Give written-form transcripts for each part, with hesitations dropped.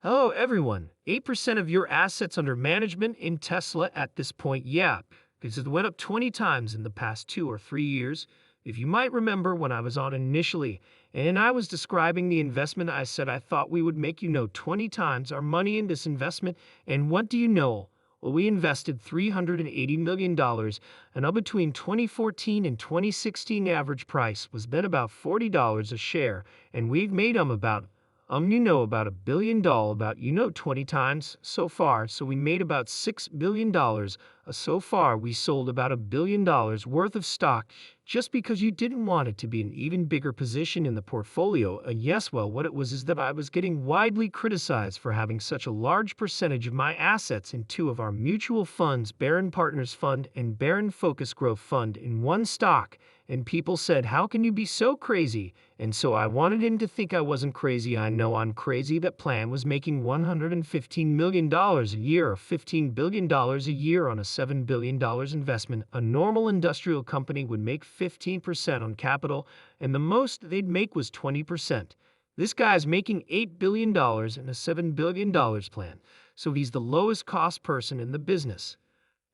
Hello, everyone. 8% of your assets under management in Tesla at this point, yeah, because it went up 20 times in the past 2 or 3 years. If you might remember when I was on initially, and I was describing the investment, I said I thought we would make 20 times our money in this investment. And what do you know? Well, we invested $380 million, and up between 2014 and 2016, average price was then about $40 a share, and we've made about $1 billion, about 20 times so far. So we made about $6 billion. So far, we sold about $1 billion worth of stock just because you didn't want it to be an even bigger position in the portfolio. And yes, well, what it was is that I was getting widely criticized for having such a large percentage of my assets in two of our mutual funds, Barron Partners Fund and Barron Focus Growth Fund, in one stock. And people said, "How can you be so crazy?" And so I wanted him to think I wasn't crazy. I know I'm crazy. That plan was making $115 million a year, or $15 billion a year on a $7 billion investment. A normal industrial company would make 15% on capital, and the most they'd make was 20%. This guy's making $8 billion in a $7 billion plan, so he's the lowest cost person in the business.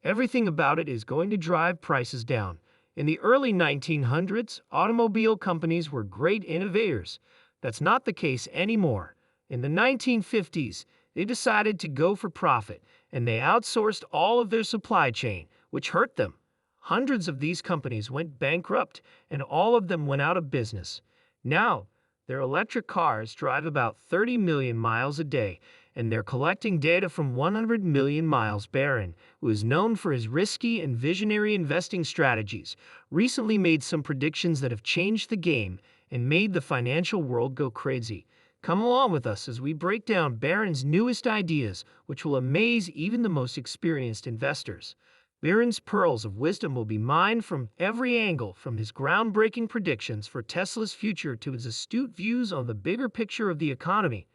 Everything about it is going to drive prices down. In the early 1900s, automobile companies were great innovators. That's not the case anymore. In the 1950s, they decided to go for profit, and they outsourced all of their supply chain, which hurt them. Hundreds of these companies went bankrupt, and all of them went out of business. Now, their electric cars drive about 30 million miles a day, and they're collecting data from 100 million miles. Barron, who is known for his risky and visionary investing strategies, recently made some predictions that have changed the game and made the financial world go crazy. Come along with us as we break down Barron's newest ideas, which will amaze even the most experienced investors. Barron's pearls of wisdom will be mined from every angle, from his groundbreaking predictions for Tesla's future to his astute views on the bigger picture of the economy.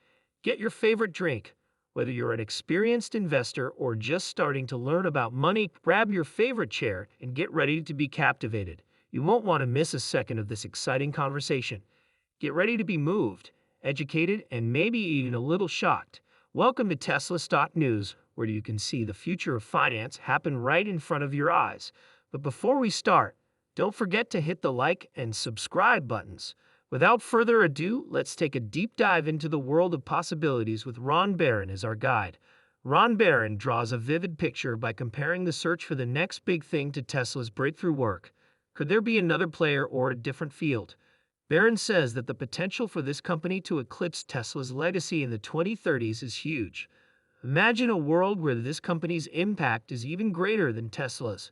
Get your favorite drink. Whether you're an experienced investor or just starting to learn about money, grab your favorite chair and get ready to be captivated. You won't want to miss a second of this exciting conversation. Get ready to be moved, educated, and maybe even a little shocked. Welcome to Tesla Stock News, where you can see the future of finance happen right in front of your eyes. But before we start, don't forget to hit the like and subscribe buttons. Without further ado, let's take a deep dive into the world of possibilities with Ron Barron as our guide. Ron Barron draws a vivid picture by comparing the search for the next big thing to Tesla's breakthrough work. Could there be another player or a different field? Barron says that the potential for this company to eclipse Tesla's legacy in the 2030s is huge. Imagine a world where this company's impact is even greater than Tesla's.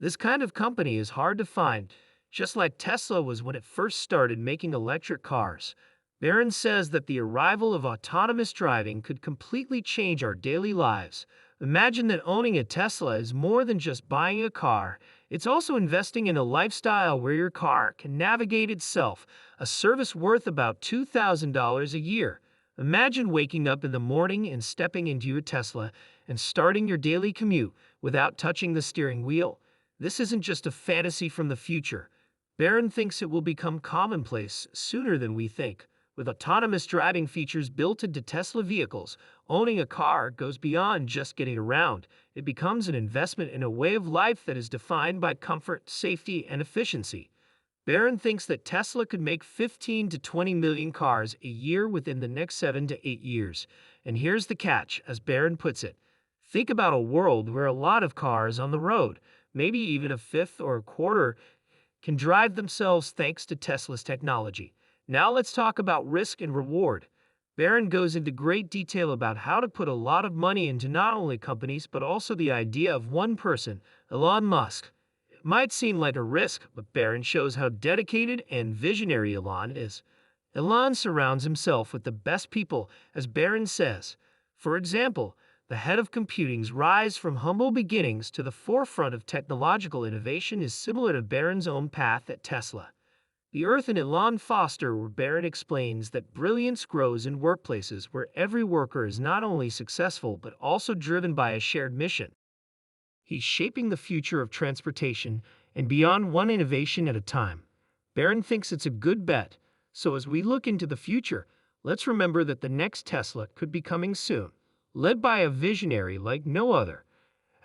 This kind of company is hard to find, just like Tesla was when it first started making electric cars. Barron says that the arrival of autonomous driving could completely change our daily lives. Imagine that owning a Tesla is more than just buying a car. It's also investing in a lifestyle where your car can navigate itself, a service worth about $2,000 a year. Imagine waking up in the morning and stepping into your Tesla and starting your daily commute without touching the steering wheel. This isn't just a fantasy from the future. Barron thinks it will become commonplace sooner than we think. With autonomous driving features built into Tesla vehicles, owning a car goes beyond just getting around. It becomes an investment in a way of life that is defined by comfort, safety, and efficiency. Barron thinks that Tesla could make 15 to 20 million cars a year within the next 7 to 8 years. And here's the catch, as Barron puts it. Think about a world where a lot of cars on the road, maybe even a fifth or a quarter, can drive themselves thanks to Tesla's technology. Now let's talk about risk and reward. Barron goes into great detail about how to put a lot of money into not only companies but also the idea of one person, Elon Musk. It might seem like a risk, but Barron shows how dedicated and visionary Elon is. Elon surrounds himself with the best people, as Barron says. For example, the head of computing's rise from humble beginnings to the forefront of technological innovation is similar to Barron's own path at Tesla. The Earth and Elon Foster, where Barron explains that brilliance grows in workplaces where every worker is not only successful but also driven by a shared mission. He's shaping the future of transportation and beyond, one innovation at a time. Barron thinks it's a good bet. So as we look into the future, Let's remember that the next Tesla could be coming soon, led by a visionary like no other.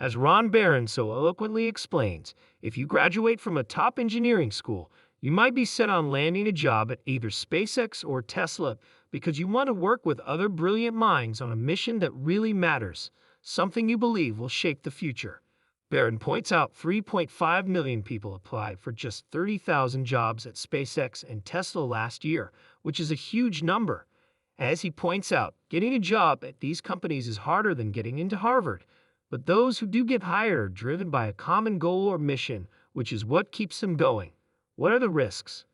As Ron Barron so eloquently explains, if you graduate from a top engineering school, you might be set on landing a job at either SpaceX or Tesla because you want to work with other brilliant minds on a mission that really matters, something you believe will shape the future. Barron points out 3.5 million people applied for just 30,000 jobs at SpaceX and Tesla last year, which is a huge number. As he points out, getting a job at these companies is harder than getting into Harvard. But those who do get hired are driven by a common goal or mission, which is what keeps them going. What are the risks?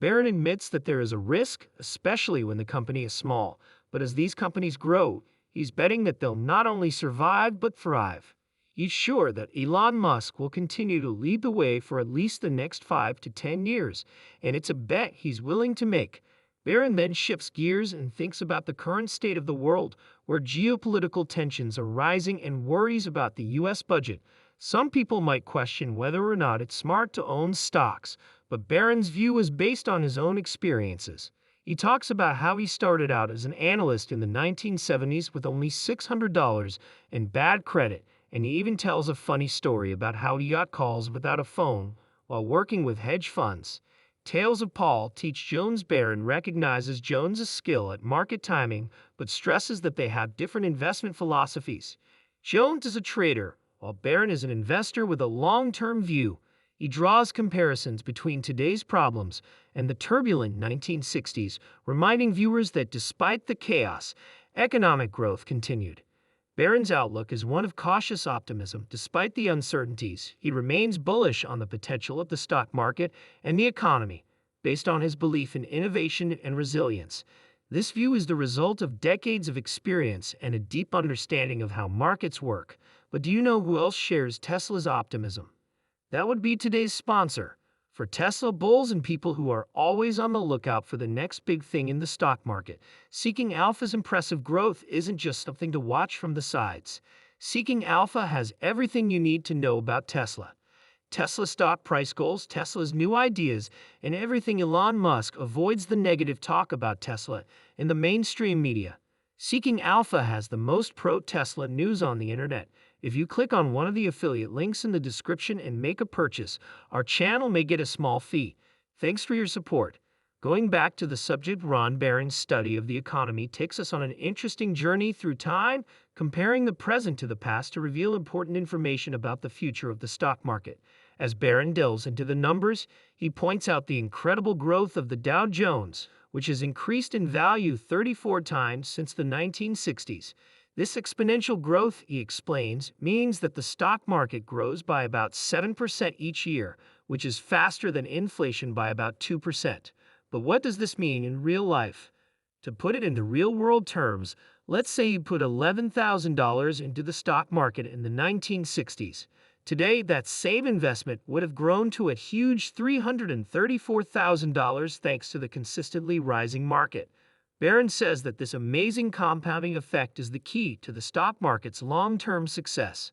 Barron admits that there is a risk, especially when the company is small, but as these companies grow, he's betting that they'll not only survive but thrive. He's sure that Elon Musk will continue to lead the way for at least the next 5 to 10 years, and it's a bet he's willing to make. Barron then shifts gears and thinks about the current state of the world, where geopolitical tensions are rising and worries about the U.S. budget. Some people might question whether or not it's smart to own stocks, but Barron's view is based on his own experiences. He talks about how he started out as an analyst in the 1970s with only $600 and bad credit, and he even tells a funny story about how he got calls without a phone while working with hedge funds. Tales of Paul teach Jones. Barron recognizes Jones's skill at market timing, but stresses that they have different investment philosophies. Jones is a trader, while Barron is an investor with a long-term view. He draws comparisons between today's problems and the turbulent 1960s, reminding viewers that despite the chaos, economic growth continued. Barron's outlook is one of cautious optimism. Despite the uncertainties, he remains bullish on the potential of the stock market and the economy, based on his belief in innovation and resilience. This view is the result of decades of experience and a deep understanding of how markets work. But do you know who else shares Tesla's optimism? That would be today's sponsor. For Tesla bulls and people who are always on the lookout for the next big thing in the stock market, Seeking Alpha's impressive growth isn't just something to watch from the sides. Seeking Alpha has everything you need to know about Tesla. Tesla stock price goals, Tesla's new ideas, and everything. Elon Musk avoids the negative talk about Tesla in the mainstream media. Seeking Alpha has the most pro-Tesla news on the internet. If you click on one of the affiliate links in the description and make a purchase, our channel may get a small fee. Thanks for your support. Going back to the subject, Ron Barron's study of the economy takes us on an interesting journey through time, comparing the present to the past to reveal important information about the future of the stock market. As Barron delves into the numbers, he points out the incredible growth of the Dow Jones, which has increased in value 34 times since the 1960s. This exponential growth, he explains, means that the stock market grows by about 7% each year, which is faster than inflation by about 2%. But what does this mean in real life? To put it into real-world terms, let's say you put $11,000 into the stock market in the 1960s. Today, that same investment would have grown to a huge $334,000 thanks to the consistently rising market. Barron says that this amazing compounding effect is the key to the stock market's long-term success.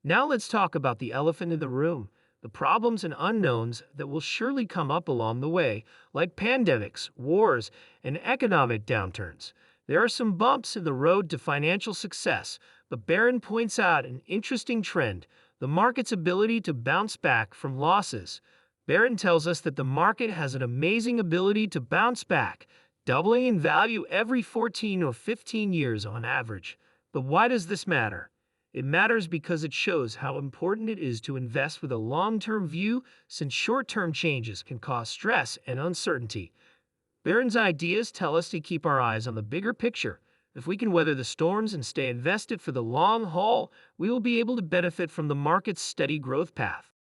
Now let's talk about the elephant in the room, the problems and unknowns that will surely come up along the way, like pandemics, wars, and economic downturns. There are some bumps in the road to financial success, but Barron points out an interesting trend: the market's ability to bounce back from losses. Barron tells us that the market has an amazing ability to bounce back, doubling in value every 14 or 15 years on average. But why does this matter? It matters because it shows how important it is to invest with a long-term view, since short-term changes can cause stress and uncertainty. Barron's ideas tell us to keep our eyes on the bigger picture. If we can weather the storms and stay invested for the long haul, we will be able to benefit from the market's steady growth path.